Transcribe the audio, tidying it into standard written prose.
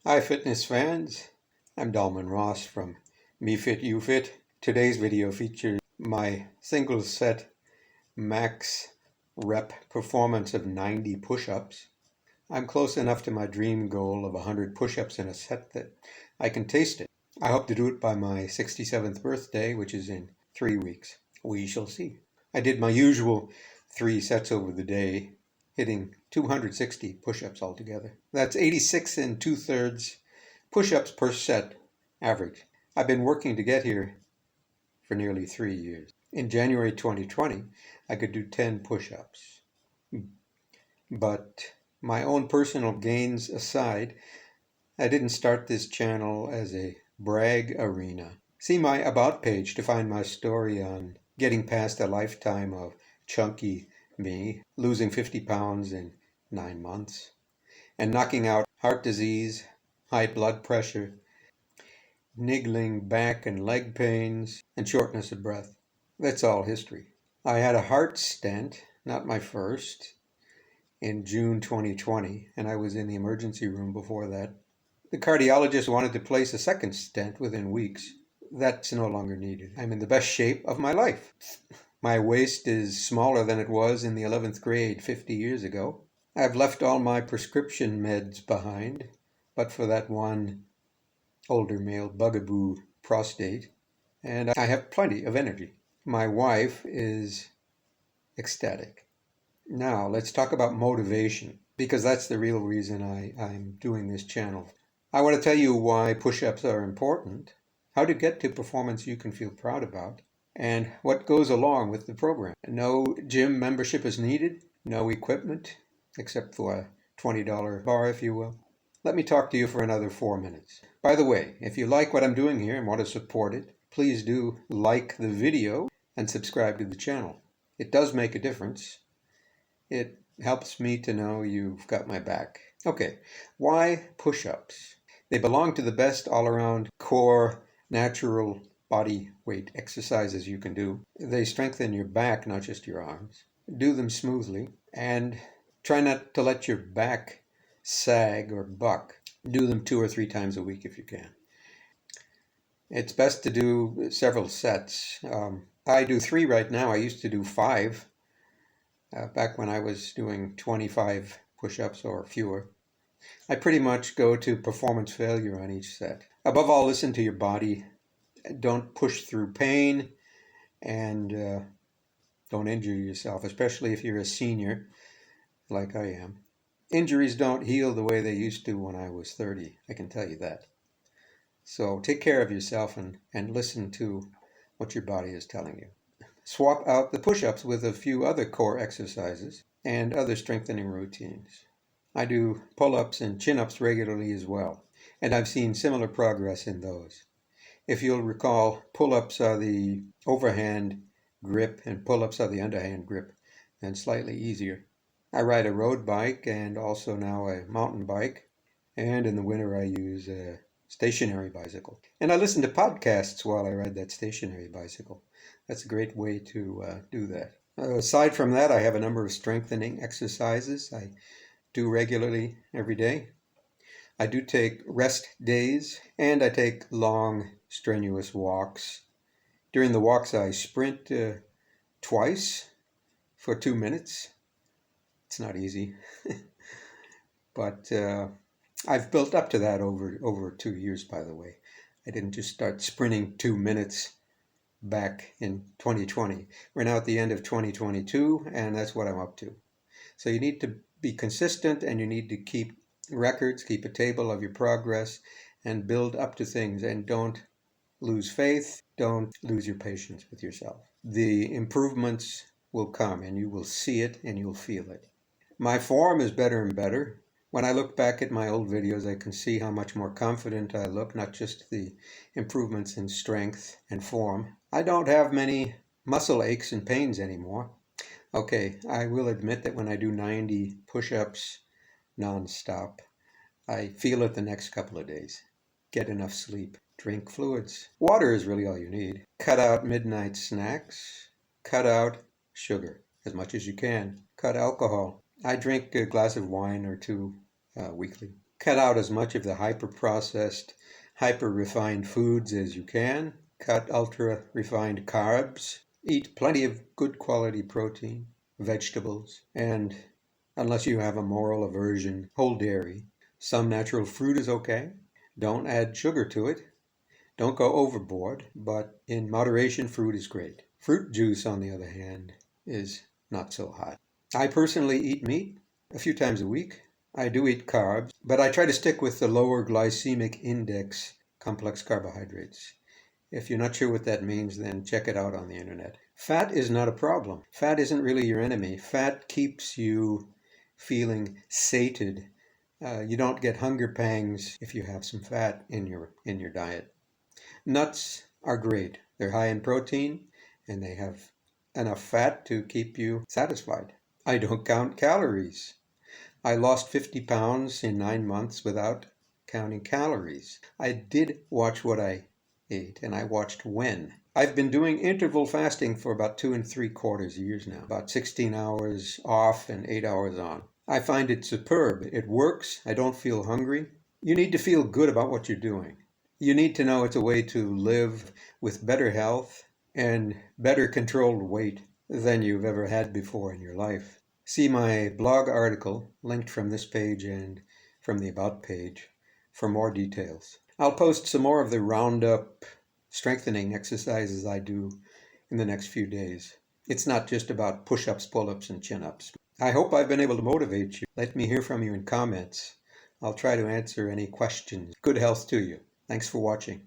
Hi fitness fans, I'm Dalman Ross from Me Fit You Fit. Today's video features my single set max rep performance of 90 push-ups. I'm close enough to my dream goal of 100 push-ups in a set that I can taste it. I hope to do it by my 67th birthday, which is in 3 weeks. We shall see. I did my usual 3 sets over the day, hitting 260 push-ups altogether. That's 86 and 2/3 push-ups per set average. I've been working to get here for nearly 3 years. In January 2020, I could do 10 push-ups. But my own personal gains aside, I didn't start this channel as a brag arena. See my About page to find my story on getting past a lifetime of chunky me, losing 50 pounds in 9 months, and knocking out heart disease, high blood pressure, niggling back and leg pains, and shortness of breath. That's all history. I had a heart stent, not my first, in June 2020, and I was in the emergency room before that. The cardiologist wanted to place a second stent within weeks. That's no longer needed. I'm in the best shape of my life. My waist is smaller than it was in the 11th grade 50 years ago. I've left all my prescription meds behind, but for that one older male bugaboo prostate, and I have plenty of energy. My wife is ecstatic. Now, let's talk about motivation, because that's the real reason I'm doing this channel. I want to tell you why push-ups are important, how to get to performance you can feel proud about, and what goes along with the program. No gym membership is needed, no equipment, except for a $20 bar, if you will. Let me talk to you for another 4 minutes. By the way, if you like what I'm doing here and want to support it, please do like the video and subscribe to the channel. It does make a difference. It helps me to know you've got my back. Okay, why push-ups? They belong to the best all-around core natural body weight exercises you can do. They strengthen your back, not just your arms. Do them smoothly and try not to let your back sag or buck. Do them 2 or 3 times a week if you can. It's best to do several sets. I do 3 right now. I used to do 5 back when I was doing 25 push-ups or fewer. I pretty much go to performance failure on each set. Above all, listen to your body. Don't push through pain, and don't injure yourself, especially if you're a senior like I am. Injuries don't heal the way they used to when I was 30, I can tell you that. So take care of yourself and listen to what your body is telling you. Swap out the push-ups with a few other core exercises and other strengthening routines. I do pull-ups and chin-ups regularly as well, and I've seen similar progress in those. If you'll recall, pull-ups are the overhand grip and pull-ups are the underhand grip, and slightly easier. I ride a road bike and also now a mountain bike, and in the winter I use a stationary bicycle. And I listen to podcasts while I ride that stationary bicycle. That's a great way to do that. Aside from that, I have a number of strengthening exercises I do regularly every day. I do take rest days, and I take long, strenuous walks. During the walks, I sprint twice for 2 minutes. It's not easy, but I've built up to that over 2 years, by the way. I didn't just start sprinting 2 minutes back in 2020. We're now at the end of 2022, and that's what I'm up to. So you need to be consistent, and you need to keep records, keep a table of your progress, and build up to things, and don't lose faith, don't lose your patience with yourself. The improvements will come, and you will see it, and you'll feel it. My form is better and better. When I look back at my old videos, I can see how much more confident I look, not just the improvements in strength and form. I don't have many muscle aches and pains anymore. Okay, I will admit that when I do 90 push-ups non-stop, I feel it the next couple of days. Get enough sleep. Drink fluids. Water is really all you need. Cut out midnight snacks. Cut out sugar as much as you can. Cut alcohol. I drink a glass of wine or 2 weekly. Cut out as much of the hyper-processed, hyper-refined foods as you can. Cut ultra-refined carbs. Eat plenty of good quality protein, vegetables, and, unless you have a moral aversion, whole dairy. Some natural fruit is okay. Don't add sugar to it. Don't go overboard, but in moderation, fruit is great. Fruit juice, on the other hand, is not so hot. I personally eat meat a few times a week. I do eat carbs, but I try to stick with the lower glycemic index complex carbohydrates. If you're not sure what that means, then check it out on the internet. Fat is not a problem. Fat isn't really your enemy. Fat keeps you feeling sated. You don't get hunger pangs if you have some fat in your diet. Nuts are great. They're high in protein and they have enough fat to keep you satisfied. I don't count calories. I lost 50 pounds in 9 months without counting calories. I did watch what I ate and I watched when. I've been doing interval fasting for about 2 3/4 years now, about 16 hours off and 8 hours on. I find it superb. It works. I don't feel hungry. You need to feel good about what you're doing. You need to know it's a way to live with better health and better controlled weight than you've ever had before in your life. See my blog article linked from this page and from the About page for more details. I'll post some more of the roundup strengthening exercises I do in the next few days. It's not just about push-ups, pull-ups, and chin-ups. I hope I've been able to motivate you. Let me hear from you in comments. I'll try to answer any questions. Good health to you. Thanks for watching.